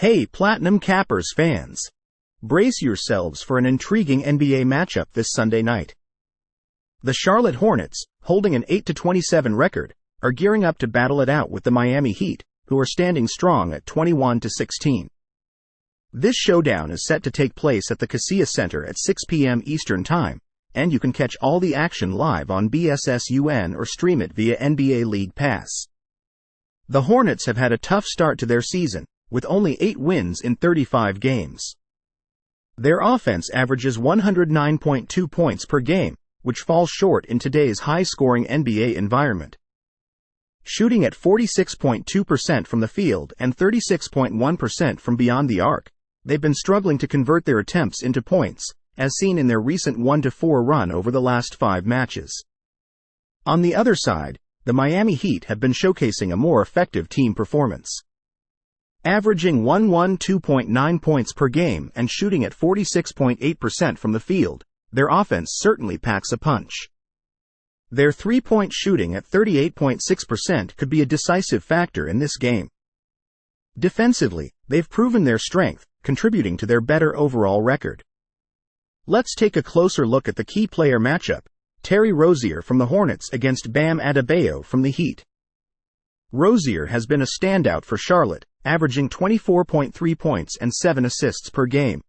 Hey Platinum Cappers fans! Brace yourselves for an intriguing NBA matchup this Sunday night. The Charlotte Hornets, holding an 8-27 record, are gearing up to battle it out with the Miami Heat, who are standing strong at 21-16. This showdown is set to take place at the Casilla Center at 6 p.m. Eastern Time, and you can catch all the action live on BSSUN or stream it via NBA League Pass. The Hornets have had a tough start to their season, with only 8 wins in 35 games. Their offense averages 109.2 points per game, which falls short in today's high-scoring NBA environment. Shooting at 46.2% from the field and 36.1% from beyond the arc, they've been struggling to convert their attempts into points, as seen in their recent 1-4 run over the last 5 matches. On the other side, the Miami Heat have been showcasing a more effective team performance. Averaging 112.9 points per game and shooting at 46.8% from the field, their offense certainly packs a punch. Their three-point shooting at 38.6% could be a decisive factor in this game. Defensively, they've proven their strength, contributing to their better overall record. Let's take a closer look at the key player matchup: Terry Rozier from the Hornets against Bam Adebayo from the Heat. Rozier has been a standout for Charlotte, averaging 24.3 points and 7 assists per game.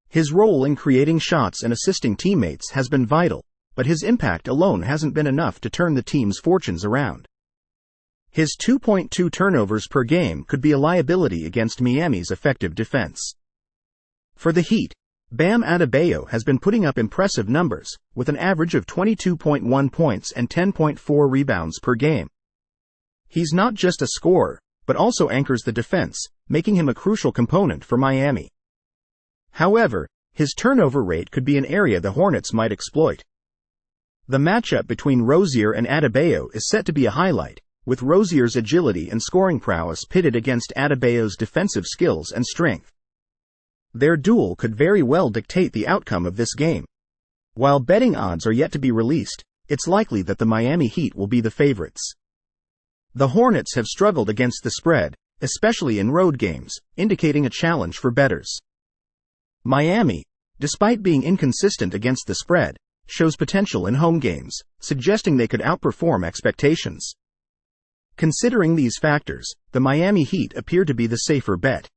His role in creating shots and assisting teammates has been vital, but his impact alone hasn't been enough to turn the team's fortunes around. His 2.2 turnovers per game could be a liability against Miami's effective defense. For the Heat, Bam Adebayo has been putting up impressive numbers, with an average of 22.1 points and 10.4 rebounds per game. He's not just a scorer, but also anchors the defense, making him a crucial component for Miami. However, his turnover rate could be an area the Hornets might exploit. The matchup between Rozier and Adebayo is set to be a highlight, with Rozier's agility and scoring prowess pitted against Adebayo's defensive skills and strength. Their duel could very well dictate the outcome of this game. While betting odds are yet to be released, it's likely that the Miami Heat will be the favorites. The Hornets have struggled against the spread, especially in road games, indicating a challenge for bettors. Miami, despite being inconsistent against the spread, shows potential in home games, suggesting they could outperform expectations. Considering these factors, the Miami Heat appear to be the safer bet.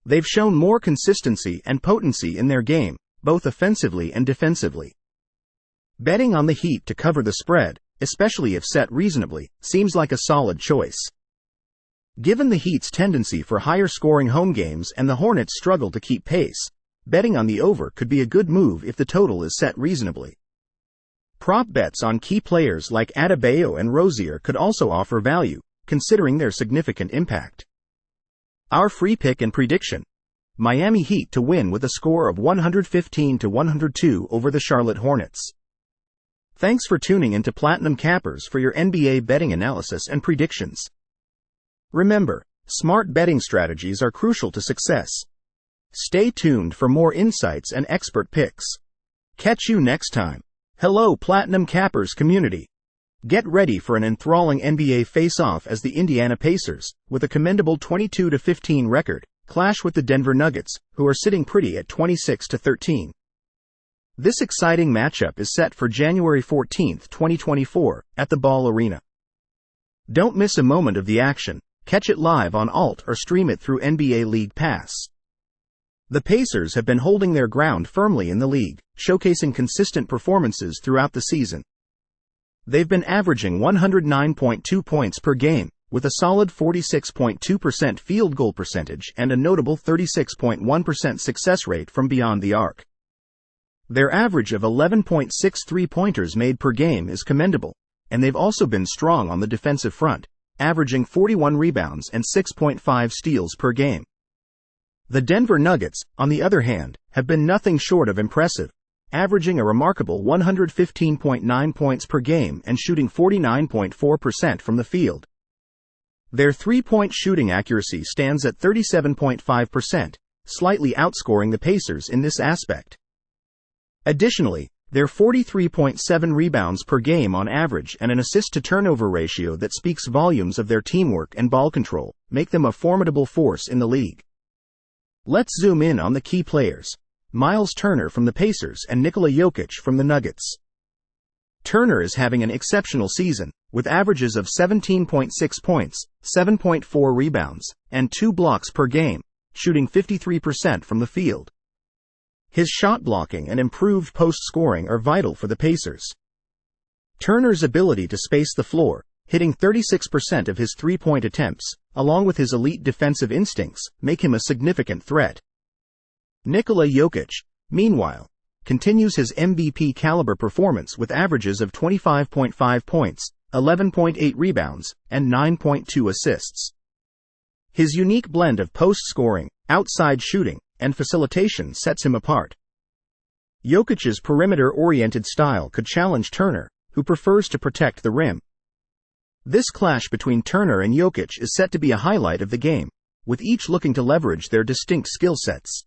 They've shown more consistency and potency in their game, both offensively and defensively. Betting on the Heat to cover the spread, especially if set reasonably, seems like a solid choice. Given the Heat's tendency for higher-scoring home games and the Hornets' struggle to keep pace, betting on the over could be a good move if the total is set reasonably. Prop bets on key players like Adebayo and Rozier could also offer value, considering their significant impact. Our free pick and prediction: Miami Heat to win with a score of 115-102 over the Charlotte Hornets. Thanks for tuning into Platinum Cappers for your NBA betting analysis and predictions. Remember, smart betting strategies are crucial to success. Stay tuned for more insights and expert picks. Catch you next time. Hello Platinum Cappers community. Get ready for an enthralling NBA face-off as the Indiana Pacers, with a commendable 22-15 record, clash with the Denver Nuggets, who are sitting pretty at 26-13. This exciting matchup is set for January 14, 2024, at the Ball Arena. Don't miss a moment of the action. Catch it live on Alt or stream it through NBA League Pass. The Pacers have been holding their ground firmly in the league, showcasing consistent performances throughout the season. They've been averaging 109.2 points per game, with a solid 46.2% field goal percentage and a notable 36.1% success rate from beyond the arc. Their average of 11.6 three-pointers made per game is commendable, and they've also been strong on the defensive front, averaging 41 rebounds and 6.5 steals per game. The Denver Nuggets, on the other hand, have been nothing short of impressive, averaging a remarkable 115.9 points per game and shooting 49.4% from the field. Their three-point shooting accuracy stands at 37.5%, slightly outscoring the Pacers in this aspect. Additionally, Their 43.7 rebounds per game on average and an assist-to-turnover ratio that speaks volumes of their teamwork and ball control make them a formidable force in the league. Let's zoom in on the key players: Miles Turner from the Pacers and Nikola Jokic from the Nuggets. Turner is having an exceptional season, with averages of 17.6 points, 7.4 rebounds, and 2 blocks per game, shooting 53% from the field. His shot blocking and improved post scoring are vital for the Pacers. Turner's ability to space the floor, hitting 36% of his three-point attempts, along with his elite defensive instincts, make him a significant threat. Nikola Jokic, meanwhile, continues his MVP-caliber performance with averages of 25.5 points, 11.8 rebounds, and 9.2 assists. His unique blend of post-scoring, outside shooting, and facilitation sets him apart. Jokic's perimeter-oriented style could challenge Turner, who prefers to protect the rim. This clash between Turner and Jokic is set to be a highlight of the game, with each looking to leverage their distinct skill sets.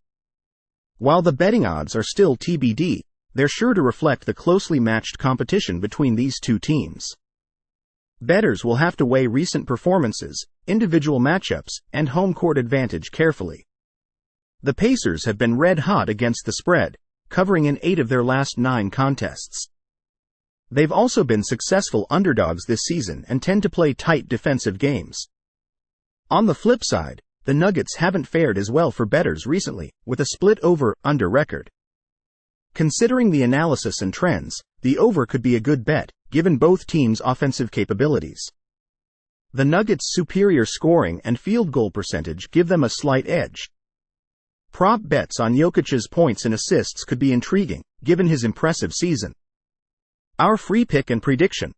While the betting odds are still TBD, they're sure to reflect the closely matched competition between these two teams. Bettors will have to weigh recent performances, individual matchups, and home court advantage carefully. The Pacers have been red-hot against the spread, covering in 8 of their last 9 contests. They've also been successful underdogs this season and tend to play tight defensive games. On the flip side, the Nuggets haven't fared as well for bettors recently, with a split over-under record. Considering the analysis and trends, the over could be a good bet, given both teams' offensive capabilities. The Nuggets' superior scoring and field goal percentage give them a slight edge. Prop bets on Jokic's points and assists could be intriguing, given his impressive season. Our free pick and prediction: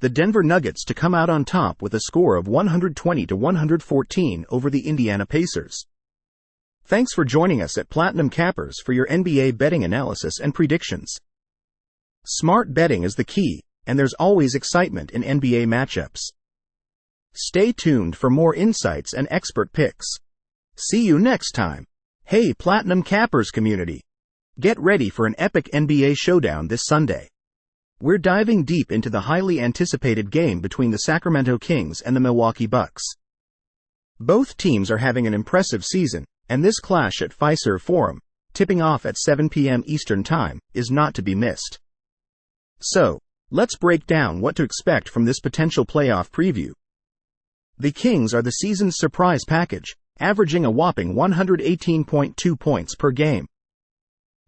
the Denver Nuggets to come out on top with a score of 120-114 over the Indiana Pacers. Thanks for joining us at Platinum Cappers for your NBA betting analysis and predictions. Smart betting is the key, and there's always excitement in NBA matchups. Stay tuned for more insights and expert picks. See you next time. Hey Platinum Cappers community! Get ready for an epic NBA showdown this Sunday. We're diving deep into the highly anticipated game between the Sacramento Kings and the Milwaukee Bucks. Both teams are having an impressive season, and this clash at Fiserv Forum, tipping off at 7 p.m. Eastern Time, is not to be missed. So, let's break down what to expect from this potential playoff preview. The Kings are the season's surprise package, averaging a whopping 118.2 points per game.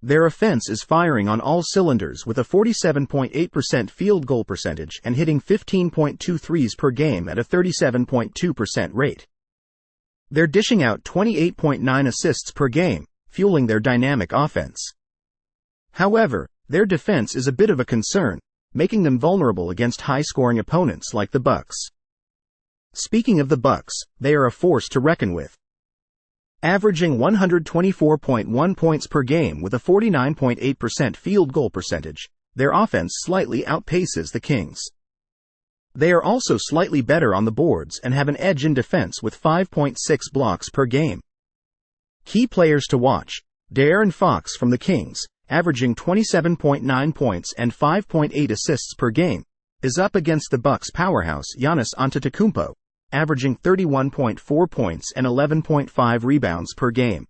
Their offense is firing on all cylinders with a 47.8% field goal percentage and hitting 15.2 threes per game at a 37.2% rate. They're dishing out 28.9 assists per game, fueling their dynamic offense. However, their defense is a bit of a concern, making them vulnerable against high-scoring opponents like the Bucks. Speaking of the Bucks, they are a force to reckon with. Averaging 124.1 points per game with a 49.8% field goal percentage, their offense slightly outpaces the Kings. They are also slightly better on the boards and have an edge in defense with 5.6 blocks per game. Key players to watch: De'Aaron Fox from the Kings, averaging 27.9 points and 5.8 assists per game, is up against the Bucks' powerhouse Giannis Antetokounmpo, averaging 31.4 points and 11.5 rebounds per game.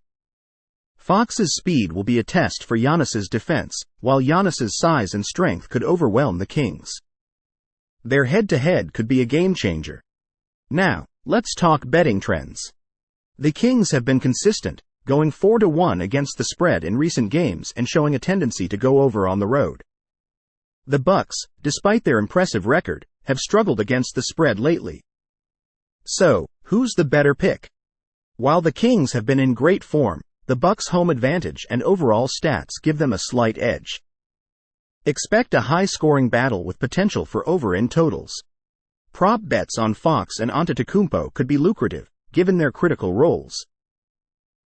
Fox's speed will be a test for Giannis's defense, while Giannis's size and strength could overwhelm the Kings. Their head-to-head could be a game-changer. Now, let's talk betting trends. The Kings have been consistent, going 4-1 against the spread in recent games and showing a tendency to go over on the road. The Bucks, despite their impressive record, have struggled against the spread lately. So, who's the better pick? While the Kings have been in great form, the Bucks' home advantage and overall stats give them a slight edge. Expect a high-scoring battle with potential for over in totals. Prop bets on Fox and Antetokounmpo could be lucrative, given their critical roles.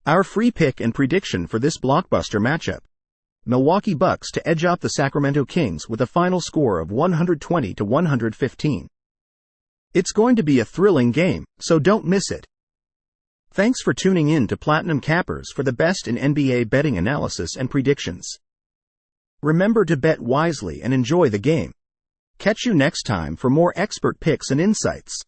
Our free pick and prediction for this blockbuster matchup: Milwaukee Bucks to edge out the Sacramento Kings with a final score of 120-115. It's going to be a thrilling game, so don't miss it. Thanks for tuning in to Platinum Cappers for the best in NBA betting analysis and predictions. Remember to bet wisely and enjoy the game. Catch you next time for more expert picks and insights.